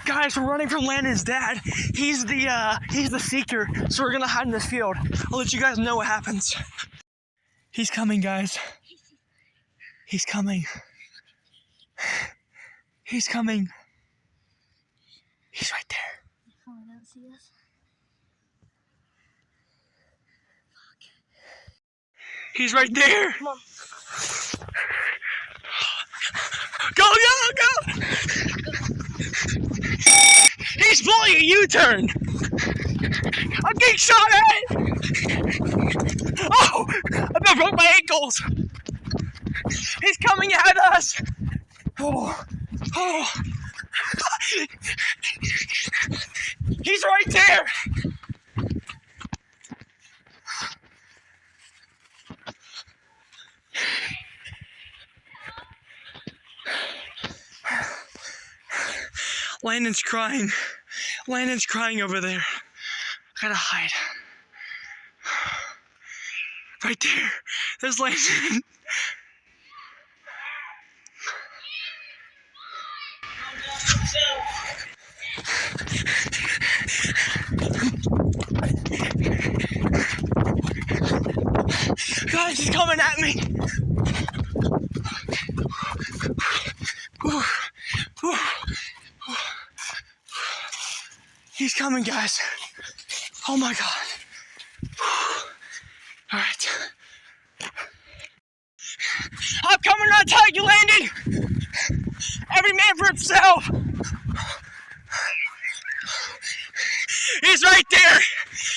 Guys, we're running from Landon's dad. He's the seeker, so we're gonna hide in this field. I'll let you guys know what happens. He's coming, guys. He's coming. He's coming. He's right there. Oh, I don't see us. He's right there. Come on. Go, go, go! He's pulling a U-turn. I'm getting shot at. Oh, I about broke my ankles. He's coming at us. Oh, oh. He's right there. Landon's crying. Landon's crying over there. I gotta hide. Right there. There's Landon. Guys, he's coming at me. He's coming, guys. Oh my God. All right. I'm coming right to you, Landon. Every man for himself. He's right there.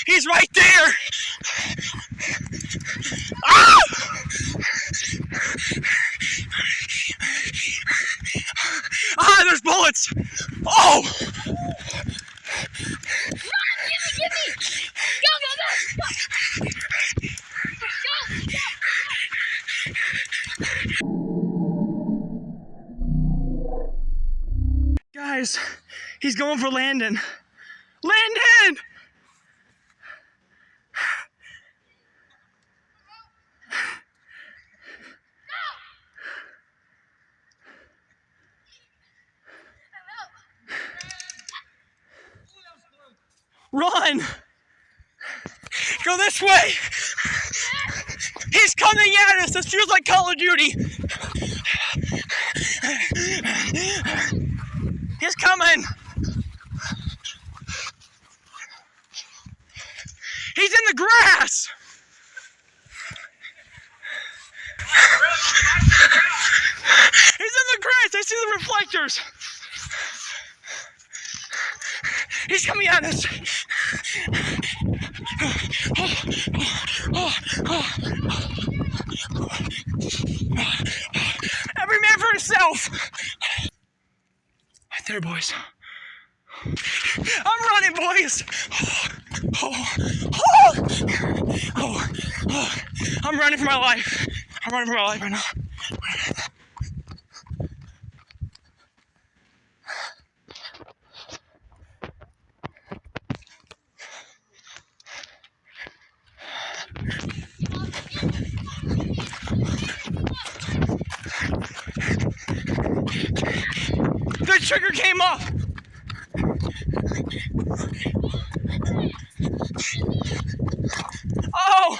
He's right there. Ah! Ah, there's bullets. Oh! Give me! Go! Guys, he's going for Landon. Landon! Run! Go this way! He's coming at us! This feels like Call of Duty! He's coming! He's in the grass! He's in the grass! I see the reflectors! He's coming at us! Every man for himself! Right there, boys. I'm running, boys! I'm running for my life. I'm running for my life right now. The trigger came off. Oh!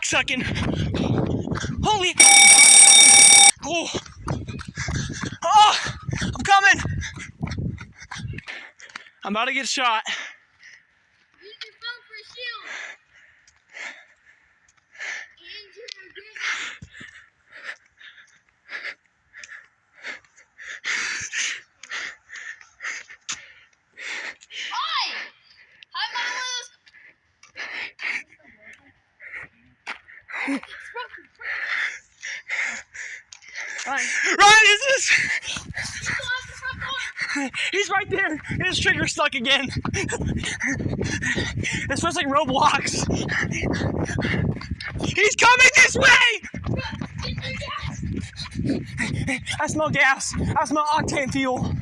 Second. Holy! Oh! Oh! I'm coming! I'm about to get shot. Use your phone for a shield. And your grenade. Oi! Hi, Mama. Ryan, is this? He's right there. His trigger's stuck again. It smells like Roblox. He's coming this way! I smell gas. I smell octane fuel.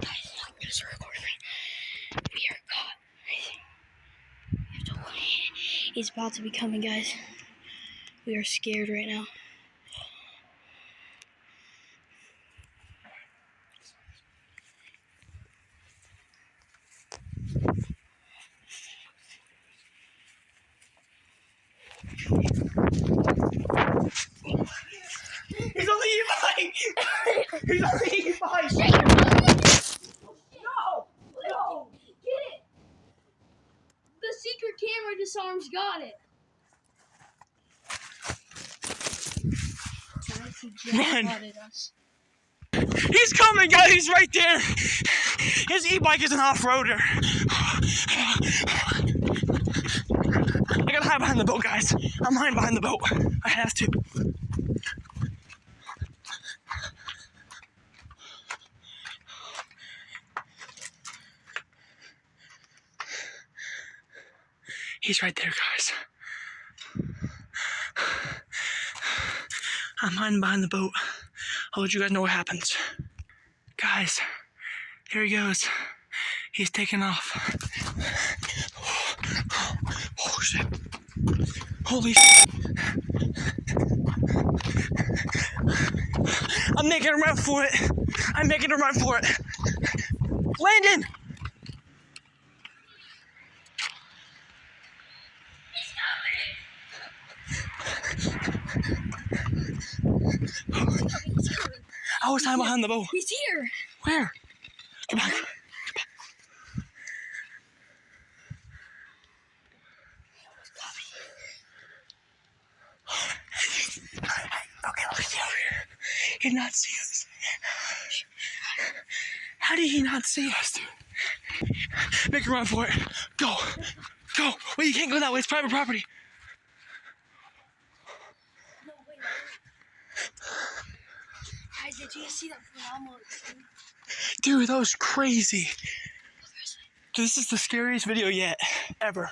Guys, I'm gonna start recording. We are caught. We have to wait. He's about to be coming, guys. We are scared right now. He's on the e-bike! He's on the e-bike! No! No! Get it! The secret camera disarms got it. Guys, he just Run. spotted us. He's coming, guys! He's right there! His e-bike is an off-roader. I gotta hide behind the boat, guys. I'm hiding behind the boat. I have to. He's right there, guys. I'm hiding behind the boat. I'll let you guys know what happens. Guys, here he goes. He's taking off. Oh shit. Holy shit. I'm making a run for it. I'm making a run for it. Landon! I was hiding behind the boat. He's here. Where? Come back. Okay, look over here. He did not see us. How did he not see us, dude? Make a run for it. Go. Go. Wait, you can't go that way. It's private property. No, wait. Guys, did you see that phenomenal? Dude, that was crazy. Dude, this is the scariest video yet. Ever.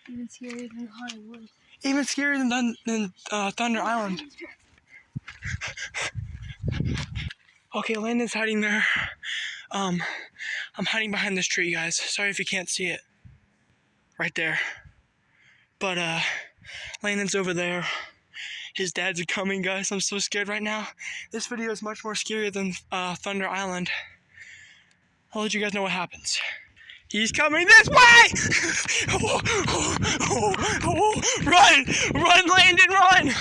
Even scarier than Haunted Woods. Even scarier than Thunder Island. Okay, Landon's hiding there. I'm hiding behind this tree, guys. Sorry if you can't see it. Right there. But, Landon's over there. His dads are coming, guys. I'm so scared right now. This video is much more scarier than, Thunder Island. I'll let you guys know what happens. He's coming this way! Run! Run, Landon, run!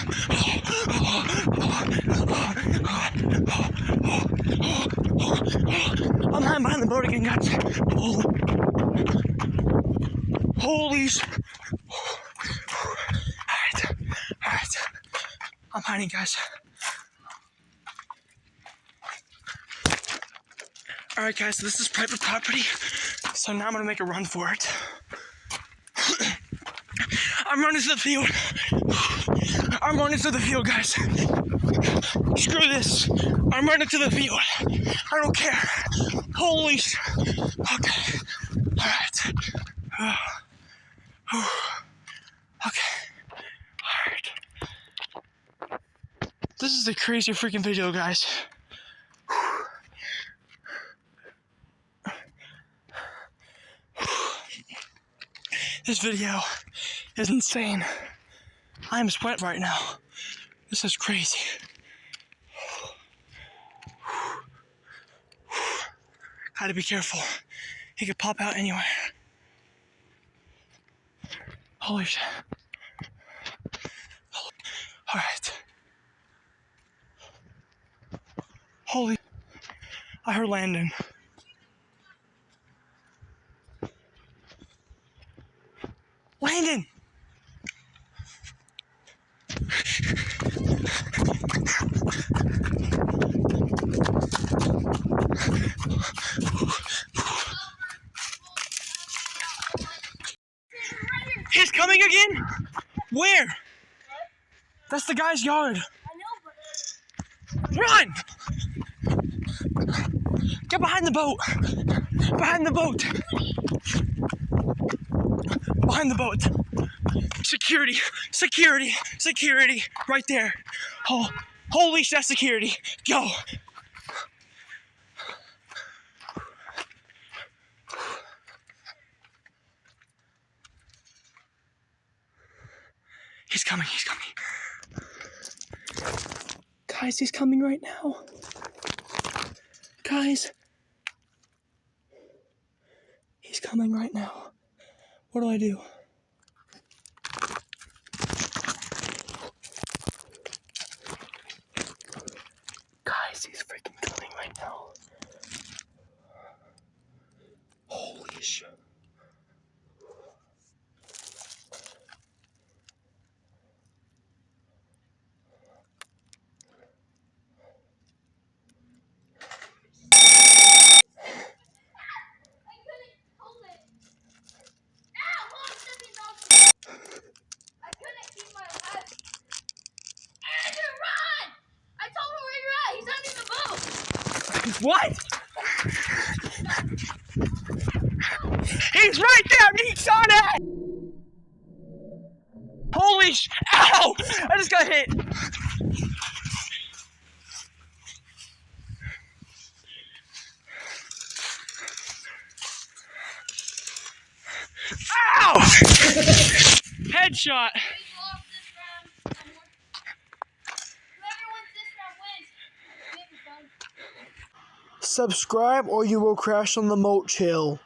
I'm hiding behind the boat again, guys. Holy sh... Alright. I'm hiding, guys. Alright, guys, so this is private property. So now I'm gonna make a run for it. I'm running to the field. I'm running to the field, guys. Screw this. I'm running to the field. I don't care. Holy sh... Okay. Alright. Okay. Alright. This is a crazy freaking video, guys. This video is insane. I'm spent right now. This is crazy. Gotta be careful. He could pop out anywhere. Holy shit. Alright. Holy. I heard Landon. Landon! He's coming again? Where? That's the guy's yard. I know, but... Run! Get behind the boat. Behind the boat. Behind the boat. Security. Security. Security. Right there. Oh, holy shit, security. Go. He's coming, he's coming. Guys, he's coming right now. Guys. He's coming right now. What do I do? Guys, he's freaking coming right now. Holy shit. What? He's right there! He saw that! Holy sh... Ow! I just got hit. Ow! Headshot. Subscribe or you will crash on the moat hill.